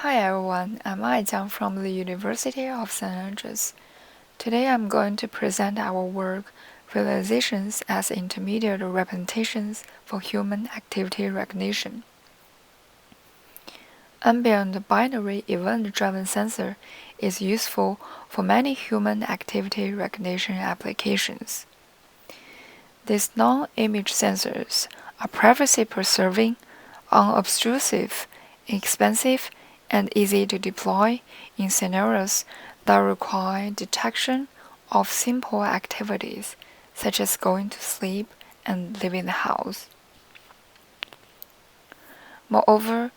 Hi everyone, I'm Jiang from the University of St. Andrews. Today I'm going to present our work, Realizations as Intermediate Representations for Human Activity Recognition. Ambient binary event-driven sensor is useful for many human activity recognition applications. These non-image sensors are privacy-preserving, unobtrusive, inexpensive, and easy to deploy in scenarios that require detection of simple activities such as going to sleep and leaving the house. Moreover,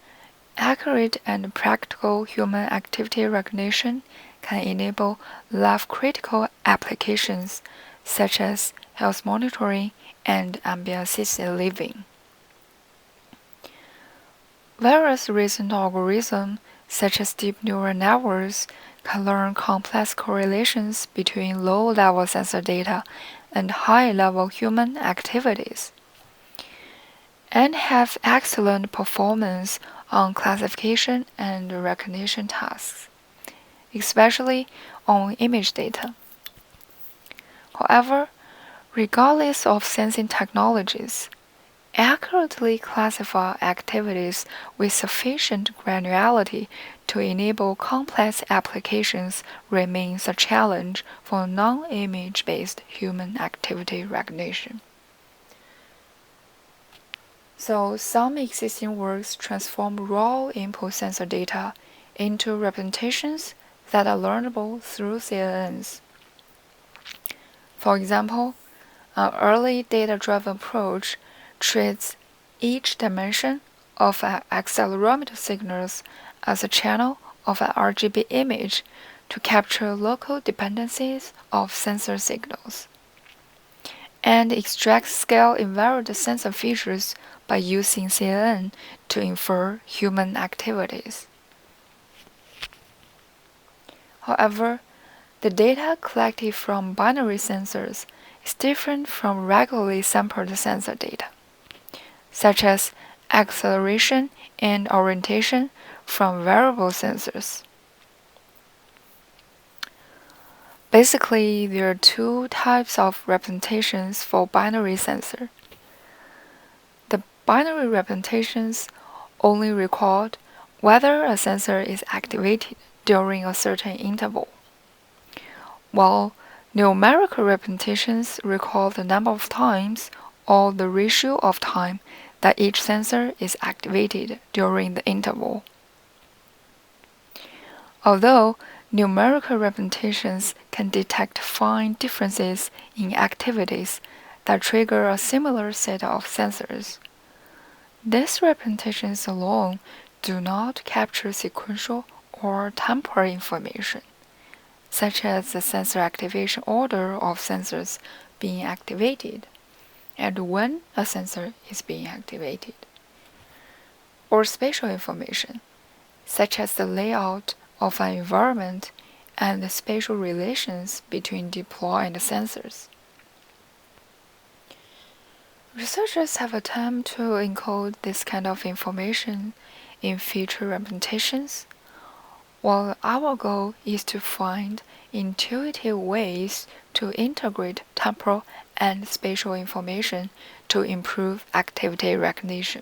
accurate and practical human activity recognition can enable life-critical applications such as health monitoring and ambient-assisted living. Various recent algorithms, such as deep neural networks, can learn complex correlations between low-level sensor data and high-level human activities, and have excellent performance on classification and recognition tasks, especially on image data. However, regardless of sensing technologies, accurately classify activities with sufficient granularity to enable complex applications remains a challenge for non-image-based human activity recognition. So, some existing works transform raw input sensor data into representations that are learnable through CNNs. For example, an early data-driven approach treats each dimension of an accelerometer signals as a channel of an RGB image to capture local dependencies of sensor signals, and extract scale-invariant sensor features by using CNN to infer human activities. However, the data collected from binary sensors is different from regularly sampled sensor data, such as acceleration and orientation from wearable sensors. Basically, there are two types of representations for binary sensor. The binary representations only record whether a sensor is activated during a certain interval, while numerical representations record the number of times or the ratio of time that each sensor is activated during the interval. Although numerical representations can detect fine differences in activities that trigger a similar set of sensors, these representations alone do not capture sequential or temporal information, such as the sensor activation order of sensors being activated and when a sensor is being activated, or spatial information, such as the layout of an environment and the spatial relations between deploy and sensors. Researchers have attempted to encode this kind of information in feature representations, while our goal is to find intuitive ways to integrate temporal and spatial information to improve activity recognition.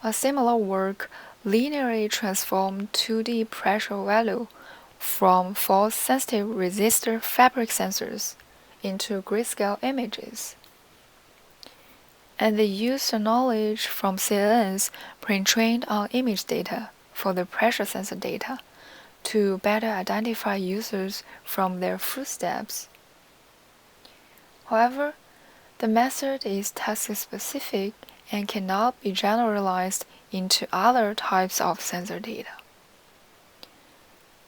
A similar work linearly transformed 2D pressure value from force-sensitive resistor fabric sensors into grayscale images. And they used the knowledge from CNNs pre-trained on image data for the pressure sensor data to better identify users from their footsteps. However, the method is task-specific and cannot be generalized into other types of sensor data.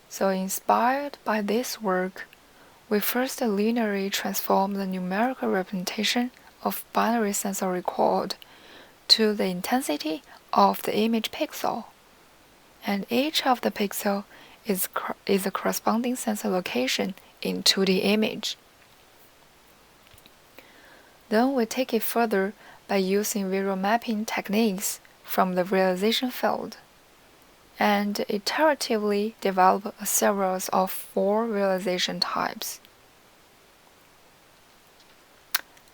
So, inspired by this work, we first linearly transform the numerical representation of binary sensor record to the intensity of the image pixel, and each of the pixel is a corresponding sensor location in 2D image. Then we take it further by using visual mapping techniques from the realization field, and iteratively develop a series of 4 realization types.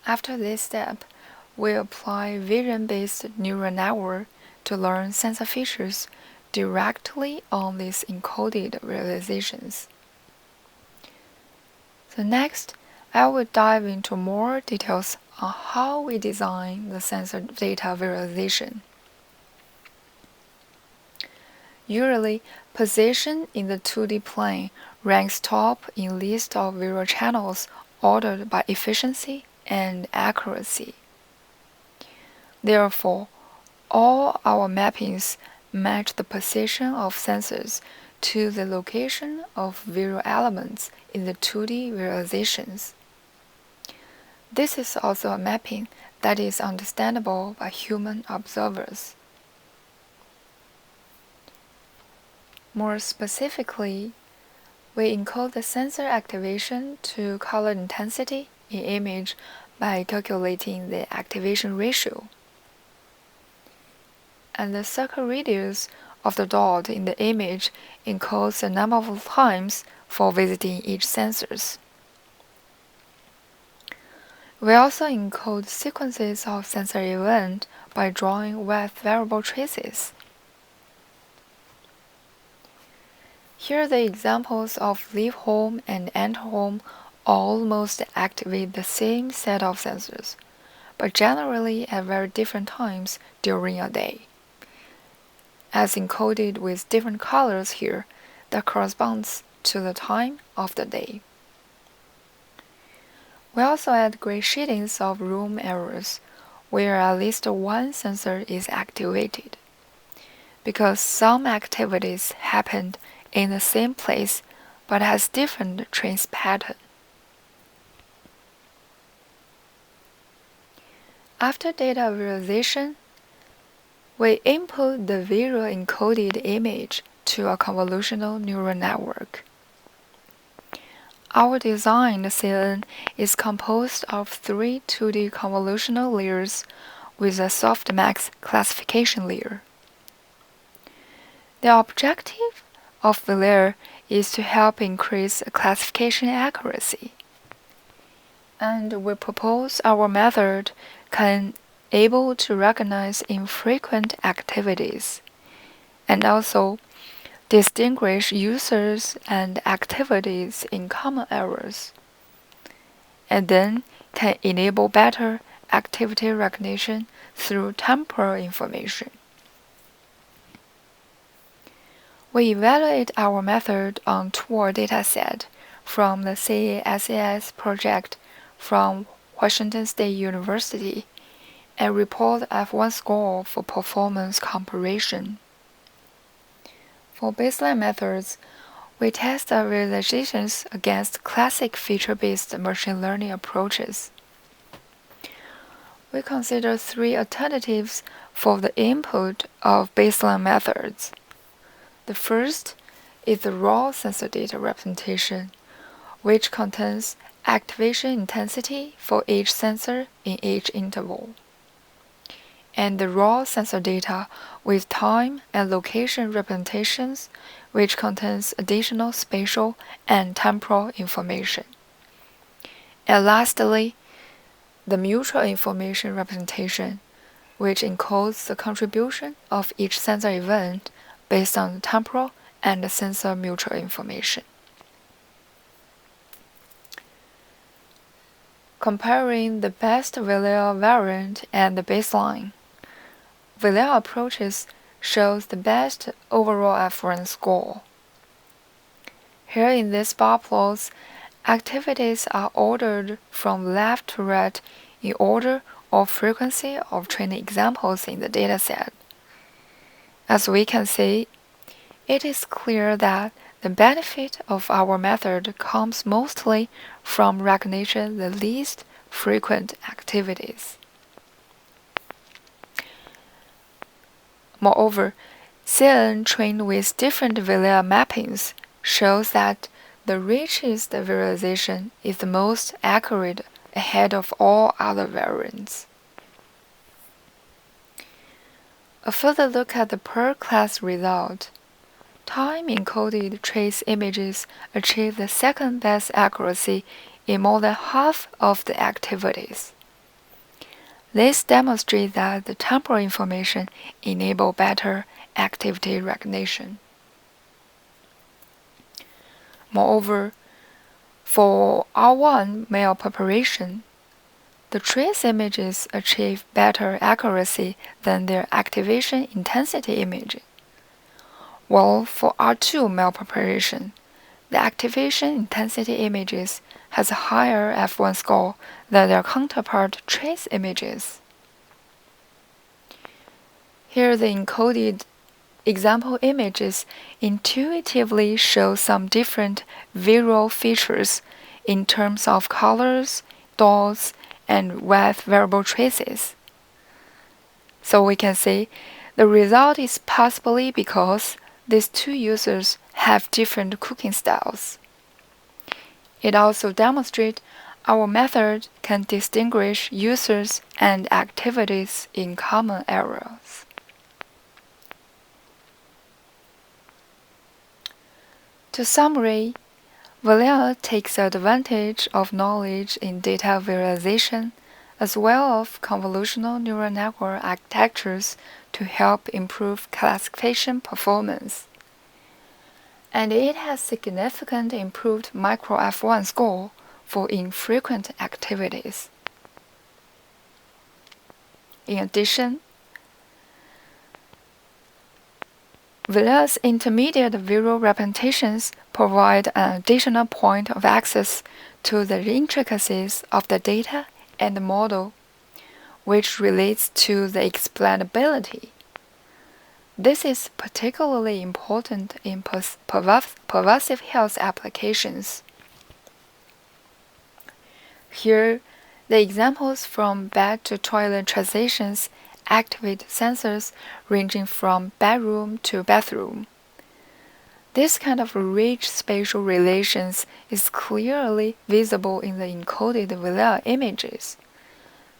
After this step, we apply vision-based neural network to learn sensor features directly on these encoded realizations. So next, I will dive into more details on how we design the sensor data visualization. Usually, position in the 2D plane ranks top in list of visual channels ordered by efficiency and accuracy. Therefore, all our mappings match the position of sensors to the location of visual elements in the 2D visualizations. This is also a mapping that is understandable by human observers. More specifically, we encode the sensor activation to color intensity in image by calculating the activation ratio. And the circle radius of the dot in the image encodes the number of times for visiting each sensors. We also encode sequences of sensor events by drawing with wearable traces. Here are the examples of leave home and enter home almost activate the same set of sensors, but generally at very different times during a day. As encoded with different colors here, that corresponds to the time of the day. We also add gray shadings of room areas where at least one sensor is activated, because some activities happened in the same place but has different trace pattern. After data visualization, we input the visual encoded image to a convolutional neural network. Our designed CNN is composed of 3 2D convolutional layers with a softmax classification layer. The objective of VLAIR is to help increase classification accuracy. And we propose our method can able to recognize infrequent activities and also distinguish users and activities in common areas, and then can enable better activity recognition through temporal information. We evaluate our method on tour dataset from the CASAS project from Washington State University and report F1 score for performance comparison. For baseline methods, we test the realizations against classic feature-based machine learning approaches. We consider 3 alternatives for the input of baseline methods. The first is the raw sensor data representation, which contains activation intensity for each sensor in each interval, and the raw sensor data with time and location representations, which contains additional spatial and temporal information. And lastly, the mutual information representation, which encodes the contribution of each sensor event based on the temporal and the sensor mutual information. Comparing the best VLAIR variant and the baseline, VLAIR approaches shows the best overall F1 score. Here in this bar plots, activities are ordered from left to right in order of frequency of training examples in the dataset. As we can see, it is clear that the benefit of our method comes mostly from recognition the least frequent activities. Moreover, CNN trained with different VLAIR mappings shows that the richest visualization is the most accurate ahead of all other variants. A further look at the per-class result. Time-encoded trace images achieve the second-best accuracy in more than half of the activities. This demonstrates that the temporal information enables better activity recognition. Moreover, for R1 male preparation, the trace images achieve better accuracy than their activation intensity image. While for R2 male preparation, the activation intensity images has a higher F1 score than their counterpart trace images. Here the encoded example images intuitively show some different visual features in terms of colors, dots, and wet wearable traces. So we can say the result is possibly because these two users have different cooking styles. It also demonstrates our method can distinguish users and activities in common areas. To summarize, VLAIR takes advantage of knowledge in data visualization as well as convolutional neural network architectures to help improve classification performance. And it has significantly improved micro F1 score for infrequent activities. In addition, VLAIR's intermediate visual representations provide an additional point of access to the intricacies of the data and the model, which relates to the explainability. This is particularly important in pervasive health applications. Here, the examples from bed to toilet transitions activate sensors ranging from bedroom to bathroom. This kind of rich spatial relations is clearly visible in the encoded VLAIR images,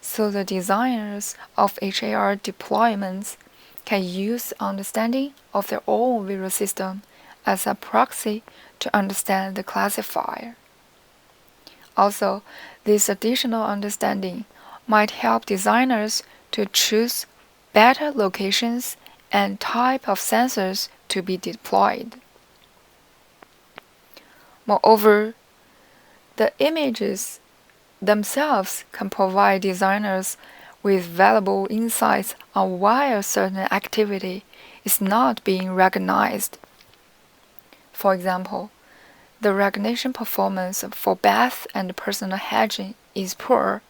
so the designers of HAR deployments can use understanding of their own visual system as a proxy to understand the classifier. Also, this additional understanding might help designers to choose better locations and type of sensors to be deployed. Moreover, the images themselves can provide designers with valuable insights on why a certain activity is not being recognized. For example, the recognition performance for bath and personal hygiene is poor,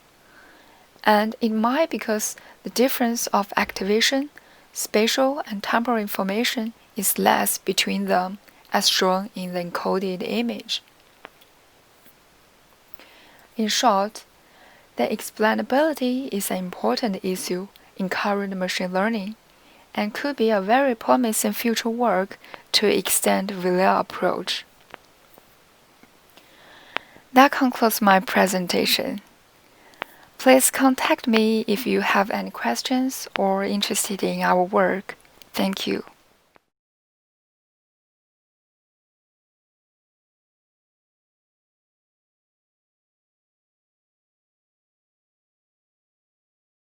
and it might be because the difference of activation, spatial and temporal information is less between them, as shown in the encoded image. In short, the explainability is an important issue in current machine learning and could be a very promising future work to extend VLAIR approach. That concludes my presentation. Please contact me if you have any questions or interested in our work. Thank you.